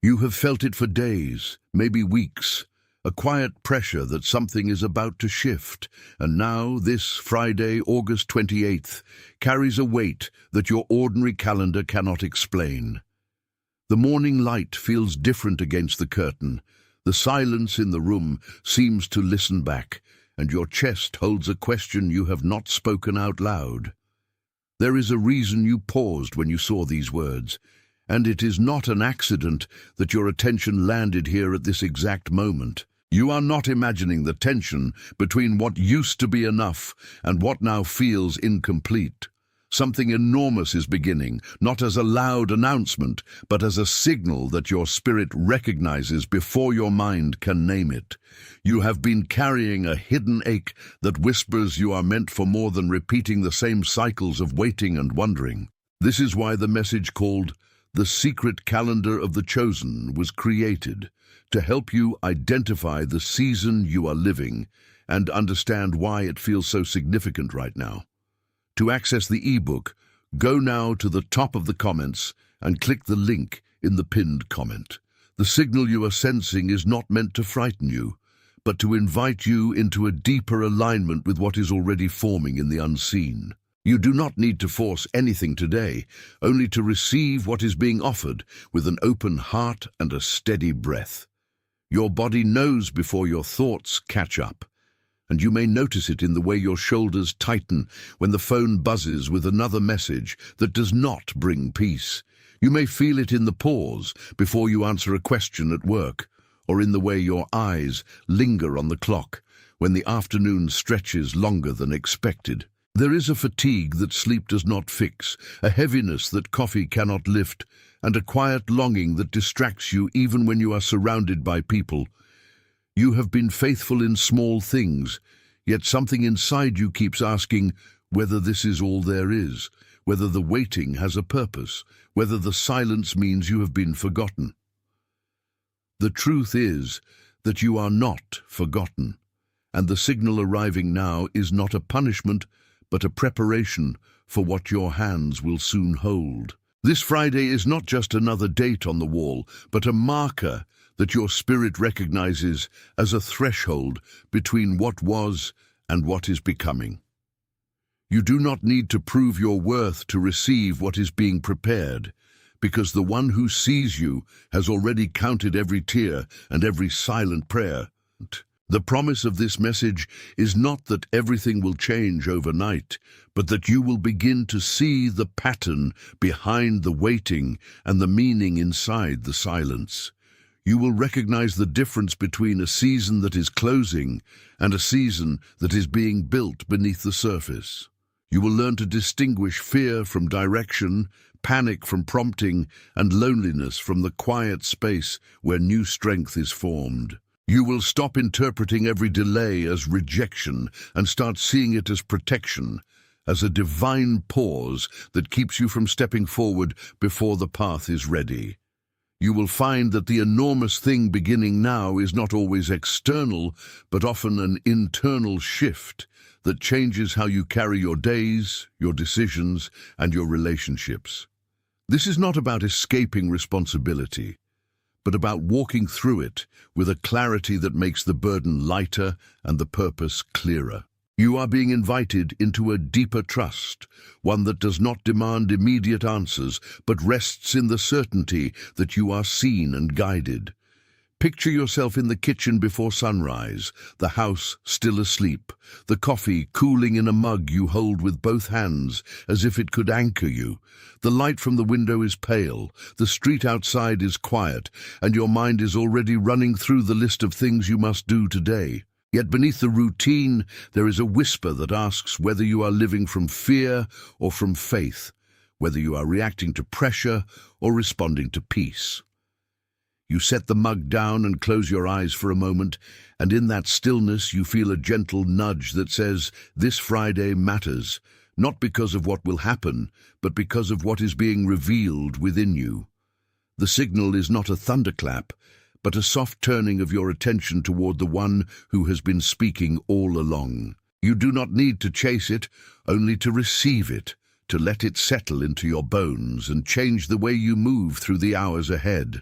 You have felt it for days, maybe weeks, a quiet pressure that something is about to shift, and now this Friday, August 28th, carries a weight that your ordinary calendar cannot explain. The morning light feels different against the curtain. The silence in the room seems to listen back, and your chest holds a question you have not spoken out loud. There is a reason you paused when you saw these words, and it is not an accident that your attention landed here at this exact moment. You are not imagining the tension between what used to be enough and what now feels incomplete. Something enormous is beginning, not as a loud announcement, but as a signal that your spirit recognizes before your mind can name it. You have been carrying a hidden ache that whispers you are meant for more than repeating the same cycles of waiting and wondering. This is why the message called "The Secret Calendar of the Chosen" was created, to help you identify the season you are living and understand why it feels so significant right now. To access the ebook, go now to the top of the comments and click the link in the pinned comment. The signal you are sensing is not meant to frighten you, but to invite you into a deeper alignment with what is already forming in the unseen. You do not need to force anything today, only to receive what is being offered with an open heart and a steady breath. Your body knows before your thoughts catch up, and you may notice it in the way your shoulders tighten when the phone buzzes with another message that does not bring peace. You may feel it in the pause before you answer a question at work, or in the way your eyes linger on the clock when the afternoon stretches longer than expected. There is a fatigue that sleep does not fix, a heaviness that coffee cannot lift, and a quiet longing that distracts you even when you are surrounded by people. You have been faithful in small things, yet something inside you keeps asking whether this is all there is, whether the waiting has a purpose, whether the silence means you have been forgotten. The truth is that you are not forgotten, and the signal arriving now is not a punishment, but a preparation for what your hands will soon hold. This Friday is not just another date on the wall, but a marker that your spirit recognizes as a threshold between what was and what is becoming. You do not need to prove your worth to receive what is being prepared, because the one who sees you has already counted every tear and every silent prayer. The promise of this message is not that everything will change overnight, but that you will begin to see the pattern behind the waiting and the meaning inside the silence. You will recognize the difference between a season that is closing and a season that is being built beneath the surface. You will learn to distinguish fear from direction, panic from prompting, and loneliness from the quiet space where new strength is formed. You will stop interpreting every delay as rejection and start seeing it as protection, as a divine pause that keeps you from stepping forward before the path is ready. You will find that the enormous thing beginning now is not always external, but often an internal shift that changes how you carry your days, your decisions, and your relationships. This is not about escaping responsibility, but about walking through it with a clarity that makes the burden lighter and the purpose clearer. You are being invited into a deeper trust, one that does not demand immediate answers, but rests in the certainty that you are seen and guided. Picture yourself in the kitchen before sunrise, the house still asleep, the coffee cooling in a mug you hold with both hands as if it could anchor you. The light from the window is pale, the street outside is quiet, and your mind is already running through the list of things you must do today. Yet beneath the routine, there is a whisper that asks whether you are living from fear or from faith, whether you are reacting to pressure or responding to peace. You set the mug down and close your eyes for a moment, and in that stillness you feel a gentle nudge that says, "This Friday matters, not because of what will happen, but because of what is being revealed within you." The signal is not a thunderclap, but a soft turning of your attention toward the one who has been speaking all along. You do not need to chase it, only to receive it, to let it settle into your bones and change the way you move through the hours ahead.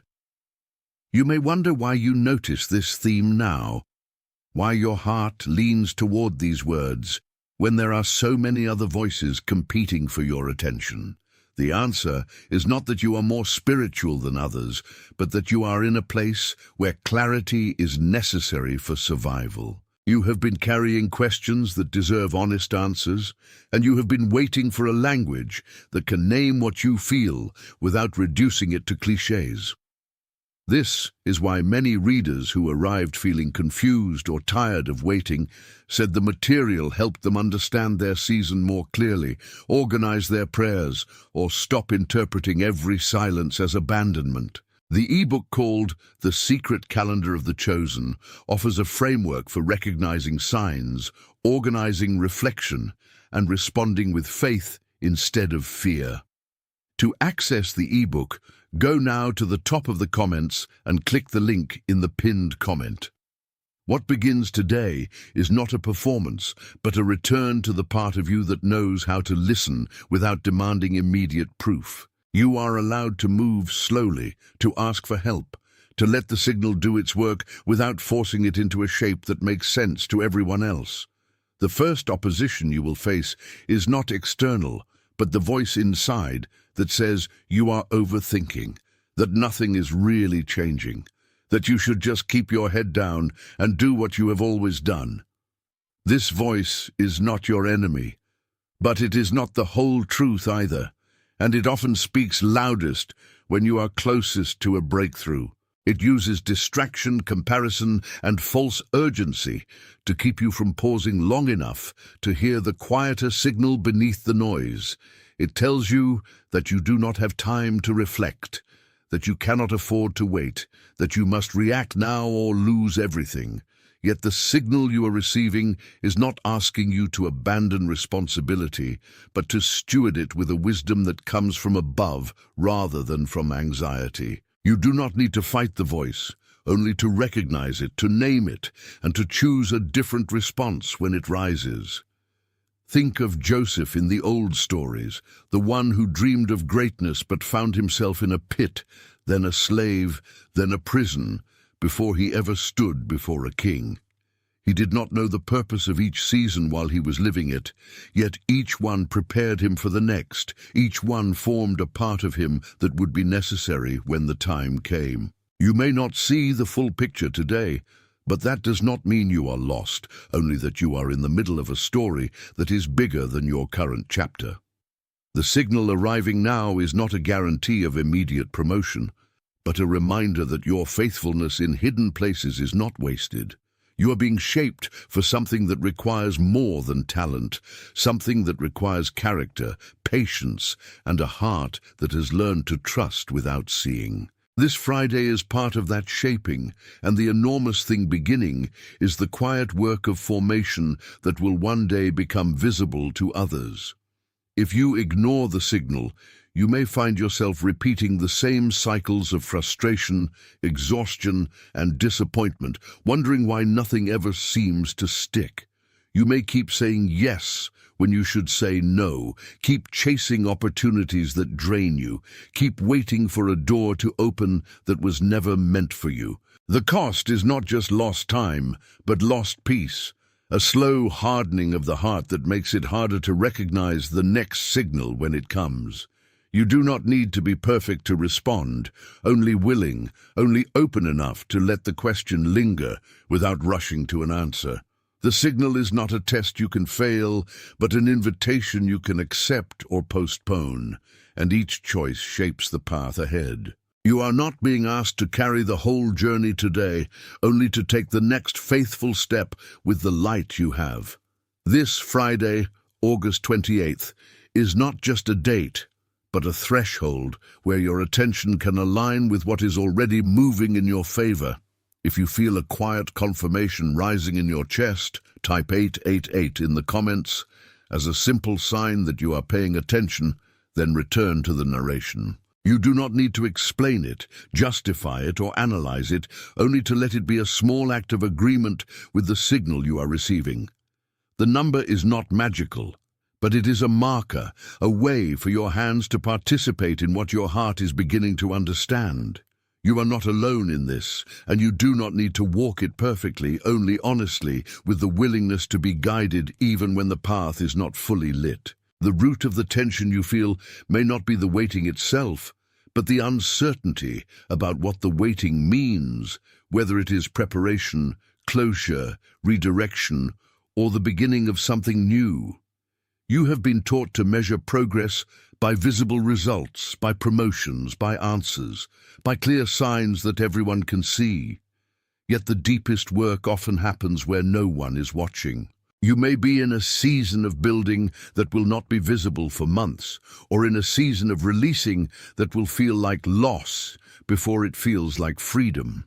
You may wonder why you notice this theme now, why your heart leans toward these words when there are so many other voices competing for your attention. The answer is not that you are more spiritual than others, but that you are in a place where clarity is necessary for survival. You have been carrying questions that deserve honest answers, and you have been waiting for a language that can name what you feel without reducing it to cliches. This is why many readers who arrived feeling confused or tired of waiting said the material helped them understand their season more clearly, organize their prayers, or stop interpreting every silence as abandonment. The ebook called The Secret Calendar of the Chosen offers a framework for recognizing signs, organizing reflection, and responding with faith instead of fear. To access the ebook, go now to the top of the comments and click the link in the pinned comment. What begins today is not a performance, but a return to the part of you that knows how to listen without demanding immediate proof. You are allowed to move slowly, to ask for help, to let the signal do its work without forcing it into a shape that makes sense to everyone else. The first opposition you will face is not external, but the voice inside that says you are overthinking, that nothing is really changing, that you should just keep your head down and do what you have always done. This voice is not your enemy, but it is not the whole truth either, and it often speaks loudest when you are closest to a breakthrough. It uses distraction, comparison, and false urgency to keep you from pausing long enough to hear the quieter signal beneath the noise. It tells you that you do not have time to reflect, that you cannot afford to wait, that you must react now or lose everything. Yet the signal you are receiving is not asking you to abandon responsibility, but to steward it with a wisdom that comes from above rather than from anxiety. You do not need to fight the voice, only to recognize it, to name it, and to choose a different response when it rises. Think of Joseph in the old stories, the one who dreamed of greatness but found himself in a pit, then a slave, then a prison, before he ever stood before a king. He did not know the purpose of each season while he was living it, yet each one prepared him for the next. Each one formed a part of him that would be necessary when the time came. You may not see the full picture today, but that does not mean you are lost, only that you are in the middle of a story that is bigger than your current chapter. The signal arriving now is not a guarantee of immediate promotion, but a reminder that your faithfulness in hidden places is not wasted. You are being shaped for something that requires more than talent, something that requires character, patience, and a heart that has learned to trust without seeing. This Friday is part of that shaping, and the enormous thing beginning is the quiet work of formation that will one day become visible to others. If you ignore the signal, you may find yourself repeating the same cycles of frustration, exhaustion, and disappointment, wondering why nothing ever seems to stick. You may keep saying yes when you should say no, keep chasing opportunities that drain you, keep waiting for a door to open that was never meant for you. The cost is not just lost time, but lost peace, a slow hardening of the heart that makes it harder to recognize the next signal when it comes. You do not need to be perfect to respond, only willing, only open enough to let the question linger without rushing to an answer. The signal is not a test you can fail, but an invitation you can accept or postpone, and each choice shapes the path ahead. You are not being asked to carry the whole journey today, only to take the next faithful step with the light you have. This Friday, August 28th, is not just a date, but a threshold where your attention can align with what is already moving in your favor. If you feel a quiet confirmation rising in your chest, type 888 in the comments as a simple sign that you are paying attention, then return to the narration. You do not need to explain it, justify it, or analyze it, only to let it be a small act of agreement with the signal you are receiving. The number is not magical, but it is a marker, a way for your hands to participate in what your heart is beginning to understand. You are not alone in this, and you do not need to walk it perfectly, only honestly, with the willingness to be guided even when the path is not fully lit. The root of the tension you feel may not be the waiting itself, but the uncertainty about what the waiting means, whether it is preparation, closure, redirection, or the beginning of something new. You have been taught to measure progress by visible results, by promotions, by answers, by clear signs that everyone can see. Yet the deepest work often happens where no one is watching. You may be in a season of building that will not be visible for months, or in a season of releasing that will feel like loss before it feels like freedom.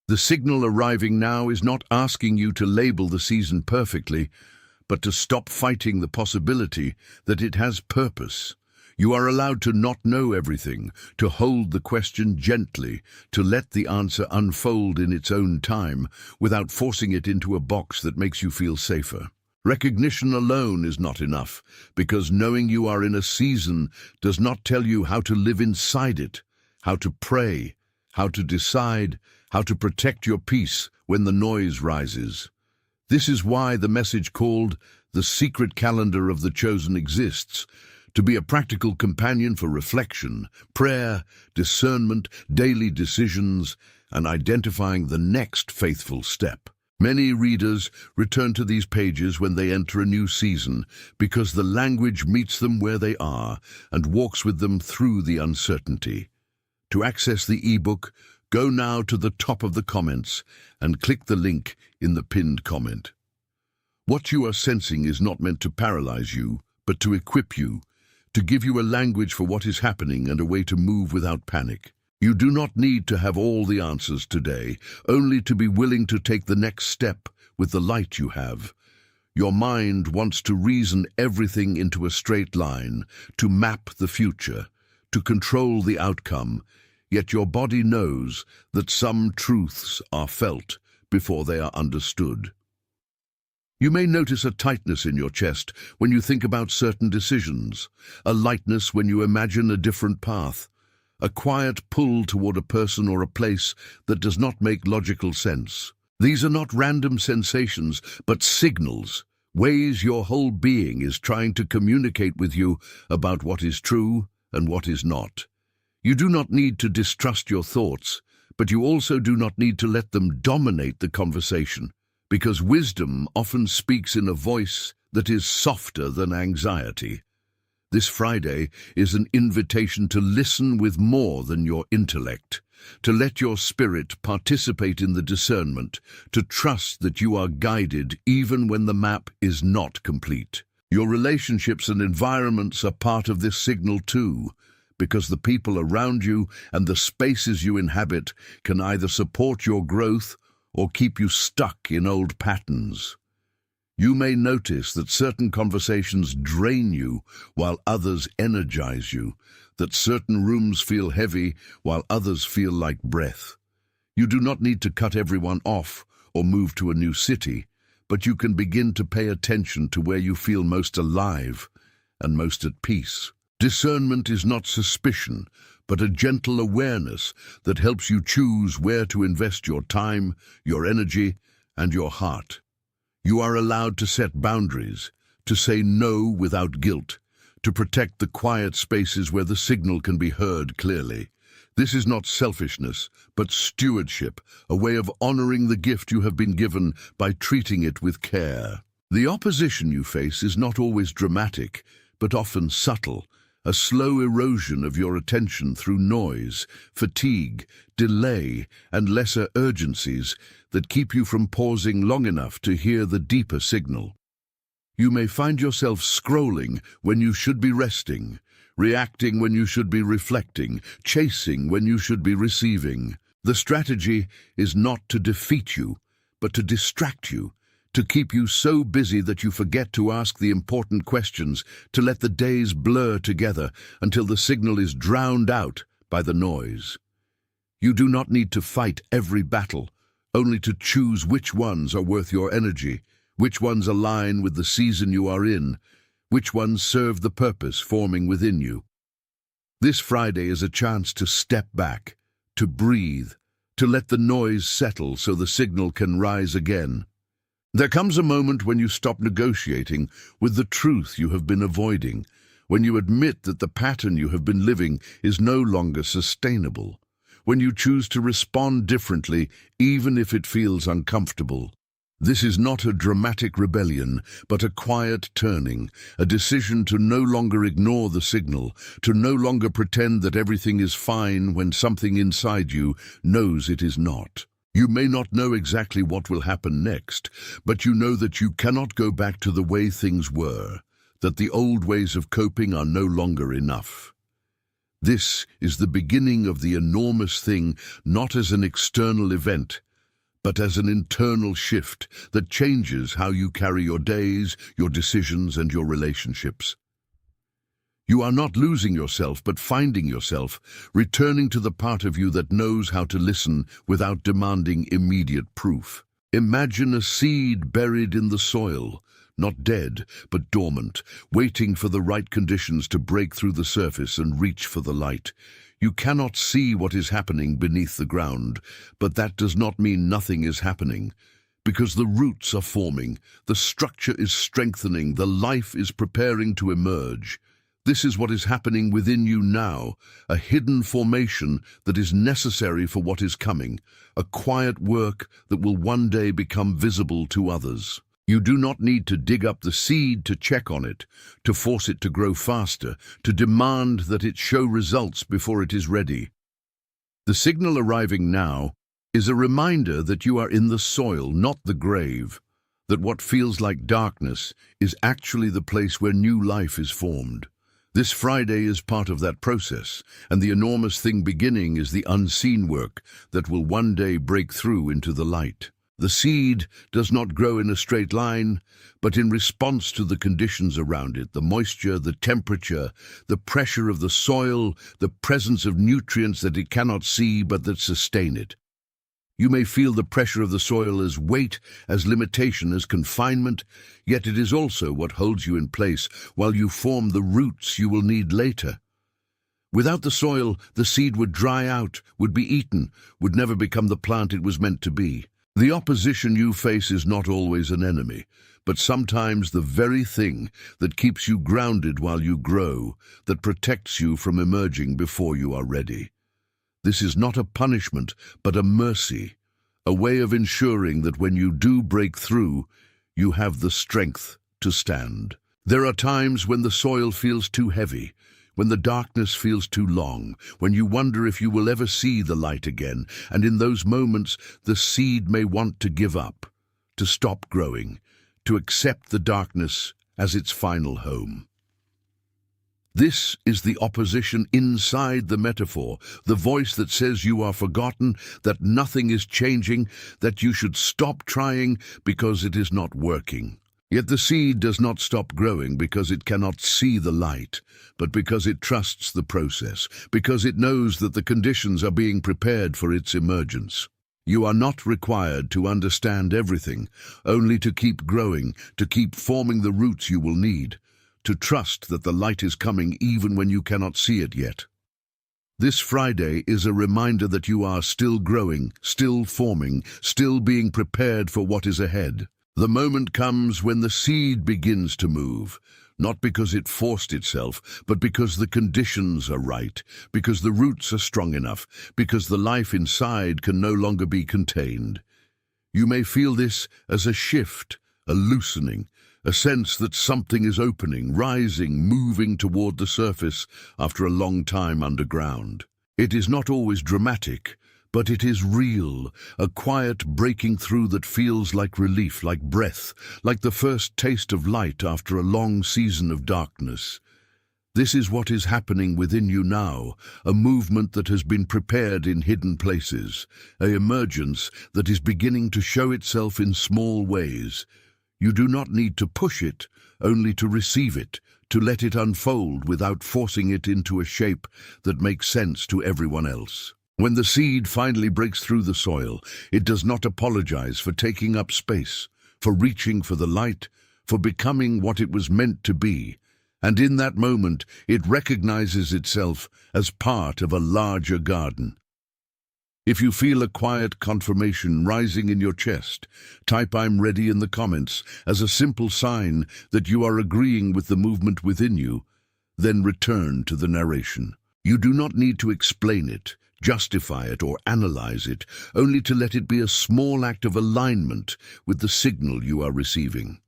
The signal arriving now is not asking you to label the season perfectly, but to stop fighting the possibility that it has purpose. You are allowed to not know everything, to hold the question gently, to let the answer unfold in its own time, without forcing it into a box that makes you feel safer. Recognition alone is not enough, because knowing you are in a season does not tell you how to live inside it, how to pray, how to decide, how to protect your peace when the noise rises. This is why the message called The Secret Calendar of the Chosen exists, to be a practical companion for reflection, prayer, discernment, daily decisions, and identifying the next faithful step. Many readers return to these pages when they enter a new season because the language meets them where they are and walks with them through the uncertainty. To access the ebook, go now to the top of the comments and click the link in the pinned comment. What you are sensing is not meant to paralyze you, but to equip you, to give you a language for what is happening and a way to move without panic. You do not need to have all the answers today, only to be willing to take the next step with the light you have. Your mind wants to reason everything into a straight line, to map the future, to control the outcome, yet your body knows that some truths are felt before they are understood. You may notice a tightness in your chest when you think about certain decisions, a lightness when you imagine a different path, a quiet pull toward a person or a place that does not make logical sense. These are not random sensations, but signals, ways your whole being is trying to communicate with you about what is true and what is not. You do not need to distrust your thoughts, but you also do not need to let them dominate the conversation, because wisdom often speaks in a voice that is softer than anxiety. This Friday is an invitation to listen with more than your intellect, to let your spirit participate in the discernment, to trust that you are guided even when the map is not complete. Your relationships and environments are part of this signal too, because the people around you and the spaces you inhabit can either support your growth or keep you stuck in old patterns. You may notice that certain conversations drain you while others energize you, that certain rooms feel heavy while others feel like breath. You do not need to cut everyone off or move to a new city, but you can begin to pay attention to where you feel most alive and most at peace. Discernment is not suspicion, but a gentle awareness that helps you choose where to invest your time, your energy, and your heart. You are allowed to set boundaries, to say no without guilt, to protect the quiet spaces where the signal can be heard clearly. This is not selfishness, but stewardship, a way of honoring the gift you have been given by treating it with care. The opposition you face is not always dramatic, but often subtle, a slow erosion of your attention through noise, fatigue, delay, and lesser urgencies that keep you from pausing long enough to hear the deeper signal. You may find yourself scrolling when you should be resting, reacting when you should be reflecting, chasing when you should be receiving. The strategy is not to defeat you, but to distract you, to keep you so busy that you forget to ask the important questions, to let the days blur together until the signal is drowned out by the noise. You do not need to fight every battle, only to choose which ones are worth your energy, which ones align with the season you are in, which ones serve the purpose forming within you. This Friday is a chance to step back, to breathe, to let the noise settle so the signal can rise again. There comes a moment when you stop negotiating with the truth you have been avoiding, when you admit that the pattern you have been living is no longer sustainable, when you choose to respond differently even if it feels uncomfortable. This is not a dramatic rebellion, but a quiet turning, a decision to no longer ignore the signal, to no longer pretend that everything is fine when something inside you knows it is not. You may not know exactly what will happen next, but you know that you cannot go back to the way things were, that the old ways of coping are no longer enough. This is the beginning of the enormous thing, not as an external event, but as an internal shift that changes how you carry your days, your decisions, and your relationships. You are not losing yourself, but finding yourself, returning to the part of you that knows how to listen without demanding immediate proof. Imagine a seed buried in the soil, not dead, but dormant, waiting for the right conditions to break through the surface and reach for the light. You cannot see what is happening beneath the ground, but that does not mean nothing is happening. Because the roots are forming, the structure is strengthening, the life is preparing to emerge. This is what is happening within you now, a hidden formation that is necessary for what is coming, a quiet work that will one day become visible to others. You do not need to dig up the seed to check on it, to force it to grow faster, to demand that it show results before it is ready. The signal arriving now is a reminder that you are in the soil, not the grave, that what feels like darkness is actually the place where new life is formed. This Friday is part of that process, and the enormous thing beginning is the unseen work that will one day break through into the light. The seed does not grow in a straight line, but in response to the conditions around it, the moisture, the temperature, the pressure of the soil, the presence of nutrients that it cannot see but that sustain it. You may feel the pressure of the soil as weight, as limitation, as confinement, yet it is also what holds you in place while you form the roots you will need later. Without the soil, the seed would dry out, would be eaten, would never become the plant it was meant to be. The opposition you face is not always an enemy, but sometimes the very thing that keeps you grounded while you grow, that protects you from emerging before you are ready. This is not a punishment, but a mercy, a way of ensuring that when you do break through, you have the strength to stand. There are times when the soil feels too heavy, when the darkness feels too long, when you wonder if you will ever see the light again, and in those moments the seed may want to give up, to stop growing, to accept the darkness as its final home. This is the opposition inside the metaphor, the voice that says you are forgotten, that nothing is changing, that you should stop trying because it is not working. Yet the seed does not stop growing because it cannot see the light, but because it trusts the process, because it knows that the conditions are being prepared for its emergence. You are not required to understand everything, only to keep growing, to keep forming the roots you will need, to trust that the light is coming even when you cannot see it yet. This Friday is a reminder that you are still growing, still forming, still being prepared for what is ahead. The moment comes when the seed begins to move, not because it forced itself, but because the conditions are right, because the roots are strong enough, because the life inside can no longer be contained. You may feel this as a shift, a loosening, a sense that something is opening, rising, moving toward the surface after a long time underground. It is not always dramatic, but it is real, a quiet breaking through that feels like relief, like breath, like the first taste of light after a long season of darkness. This is what is happening within you now, a movement that has been prepared in hidden places, an emergence that is beginning to show itself in small ways. You do not need to push it, only to receive it, to let it unfold without forcing it into a shape that makes sense to everyone else. When the seed finally breaks through the soil, it does not apologize for taking up space, for reaching for the light, for becoming what it was meant to be. And in that moment, it recognizes itself as part of a larger garden. If you feel a quiet confirmation rising in your chest, type "I'm ready" in the comments as a simple sign that you are agreeing with the movement within you. Then return to the narration. You do not need to explain it, justify it, or analyze it, only to let it be a small act of alignment with the signal you are receiving.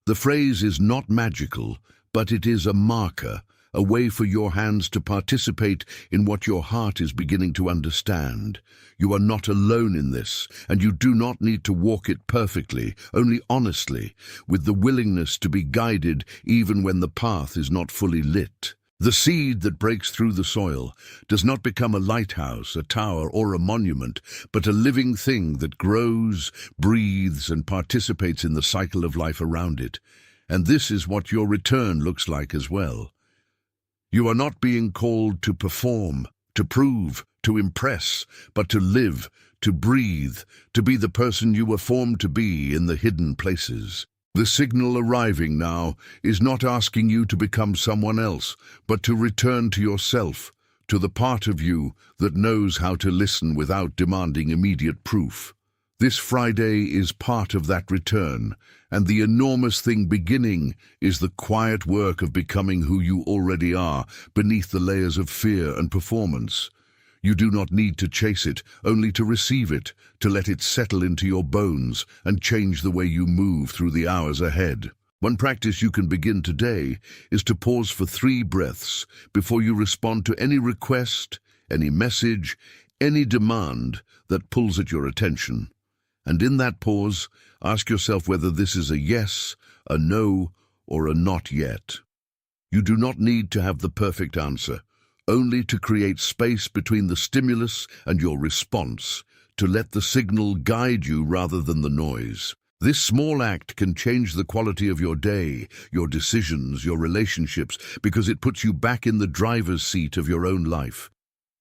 The phrase is not magical, but it is a marker, a way for your hands to participate in what your heart is beginning to understand. You are not alone in this, and you do not need to walk it perfectly, only honestly, with the willingness to be guided even when the path is not fully lit. The seed that breaks through the soil does not become a lighthouse, a tower, or a monument, but a living thing that grows, breathes, and participates in the cycle of life around it. And this is what your return looks like as well. You are not being called to perform, to prove, to impress, but to live, to breathe, to be the person you were formed to be in the hidden places. The signal arriving now is not asking you to become someone else, but to return to yourself, to the part of you that knows how to listen without demanding immediate proof. This Friday is part of that return, and the enormous thing beginning is the quiet work of becoming who you already are beneath the layers of fear and performance. You do not need to chase it, only to receive it, to let it settle into your bones and change the way you move through the hours ahead. One practice you can begin today is to pause for 3 breaths before you respond to any request, any message, any demand that pulls at your attention. And in that pause, ask yourself whether this is a yes, a no, or a not yet. You do not need to have the perfect answer, only to create space between the stimulus and your response, to let the signal guide you rather than the noise. This small act can change the quality of your day, your decisions, your relationships, because it puts you back in the driver's seat of your own life.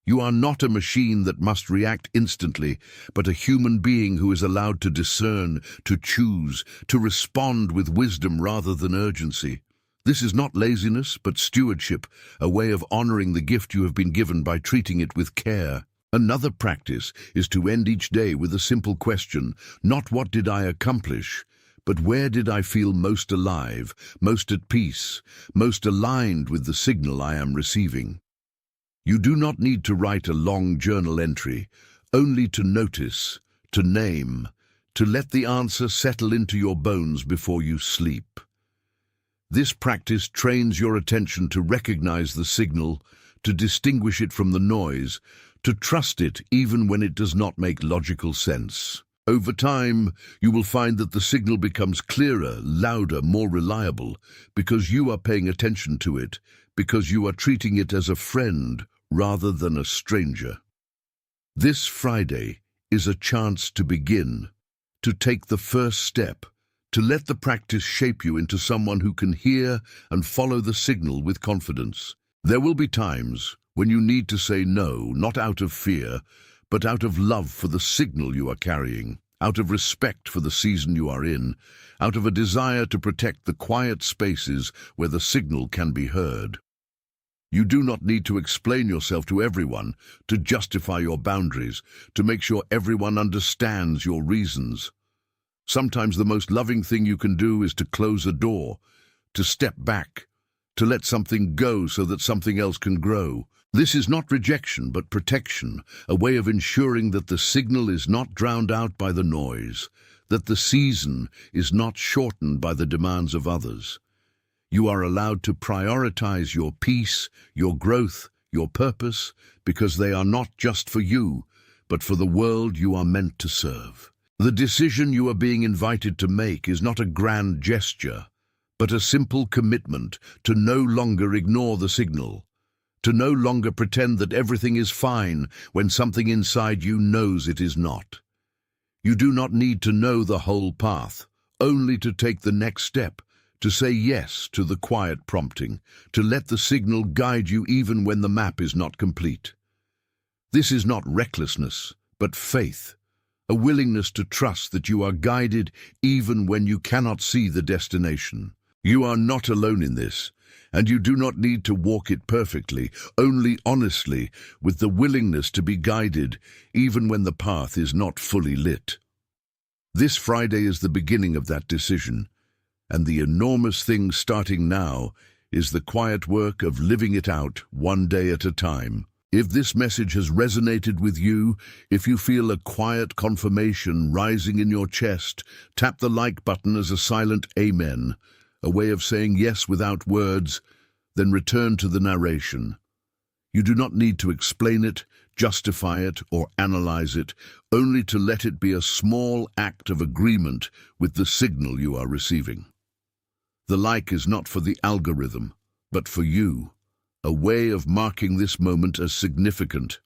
You are not a machine that must react instantly, but a human being who is allowed to discern, to choose, to respond with wisdom rather than urgency. This is not laziness, but stewardship, a way of honoring the gift you have been given by treating it with care. Another practice is to end each day with a simple question, not what did I accomplish, but where did I feel most alive, most at peace, most aligned with the signal I am receiving. You do not need to write a long journal entry, only to notice, to name, to let the answer settle into your bones before you sleep. This practice trains your attention to recognize the signal, to distinguish it from the noise, to trust it even when it does not make logical sense. Over time, you will find that the signal becomes clearer, louder, more reliable, because you are paying attention to it, because you are treating it as a friend rather than a stranger. This Friday is a chance to begin, to take the first step, to let the practice shape you into someone who can hear and follow the signal with confidence. There will be times when you need to say no, not out of fear, but out of love for the signal you are carrying, out of respect for the season you are in, out of a desire to protect the quiet spaces where the signal can be heard. You do not need to explain yourself to everyone, to justify your boundaries, to make sure everyone understands your reasons. Sometimes the most loving thing you can do is to close a door, to step back, to let something go so that something else can grow. This is not rejection, but protection, a way of ensuring that the signal is not drowned out by the noise, that the season is not shortened by the demands of others. You are allowed to prioritize your peace, your growth, your purpose, because they are not just for you, but for the world you are meant to serve. The decision you are being invited to make is not a grand gesture, but a simple commitment to no longer ignore the signal, to no longer pretend that everything is fine when something inside you knows it is not. You do not need to know the whole path, only to take the next step, to say yes to the quiet prompting, to let the signal guide you even when the map is not complete. This is not recklessness, but faith, a willingness to trust that you are guided even when you cannot see the destination. You are not alone in this, and you do not need to walk it perfectly, only honestly, with the willingness to be guided, even when the path is not fully lit. This Friday is the beginning of that decision, and the enormous thing starting now is the quiet work of living it out one day at a time. If this message has resonated with you, if you feel a quiet confirmation rising in your chest, tap the like button as a silent amen, a way of saying yes without words, then return to the narration. You do not need to explain it, justify it, or analyze it, only to let it be a small act of agreement with the signal you are receiving. The like is not for the algorithm, but for you, a way of marking this moment as significant,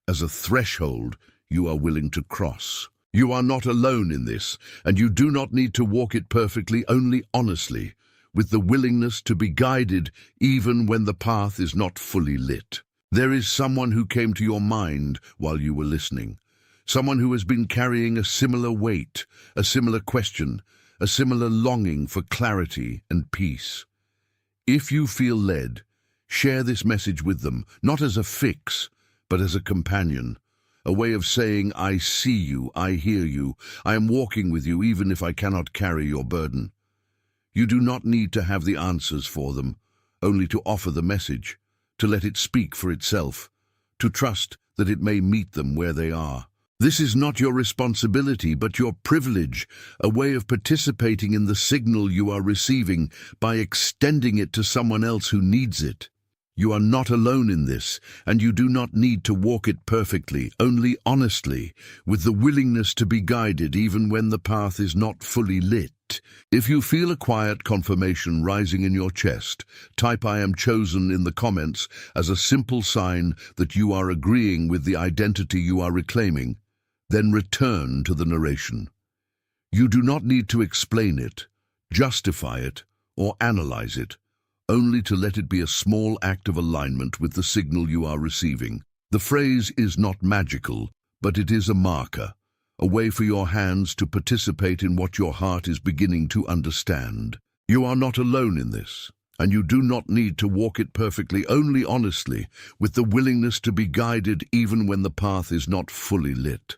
as a threshold you are willing to cross. You are not alone in this, and you do not need to walk it perfectly, only honestly, with the willingness to be guided even when the path is not fully lit. There is someone who came to your mind while you were listening, someone who has been carrying a similar weight, a similar question, a similar longing for clarity and peace. If you feel led, share this message with them, not as a fix, but as a companion, a way of saying, I see you, I hear you, I am walking with you even if I cannot carry your burden. You do not need to have the answers for them, only to offer the message, to let it speak for itself, to trust that it may meet them where they are. This is not your responsibility, but your privilege, a way of participating in the signal you are receiving by extending it to someone else who needs it. You are not alone in this, and you do not need to walk it perfectly, only honestly, with the willingness to be guided even when the path is not fully lit. If you feel a quiet confirmation rising in your chest, type I am chosen in the comments as a simple sign that you are agreeing with the identity you are reclaiming. Then return to the narration. You do not need to explain it, justify it, or analyze it, only to let it be a small act of alignment with the signal you are receiving. The phrase is not magical, but it is a marker, a way for your hands to participate in what your heart is beginning to understand. You are not alone in this, and you do not need to walk it perfectly, only honestly, with the willingness to be guided even when the path is not fully lit.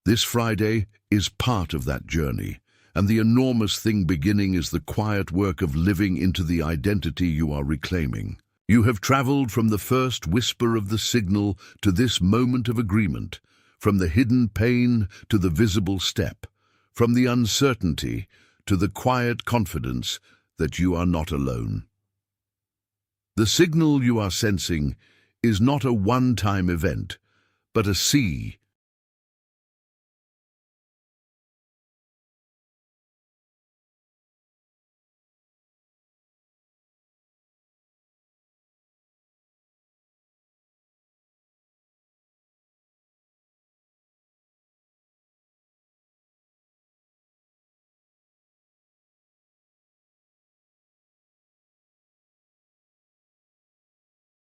This Friday is part of that journey, and the enormous thing beginning is the quiet work of living into the identity you are reclaiming. You have traveled from the first whisper of the signal to this moment of agreement, from the hidden pain to the visible step, from the uncertainty to the quiet confidence that you are not alone. The signal you are sensing is not a one-time event, but a sea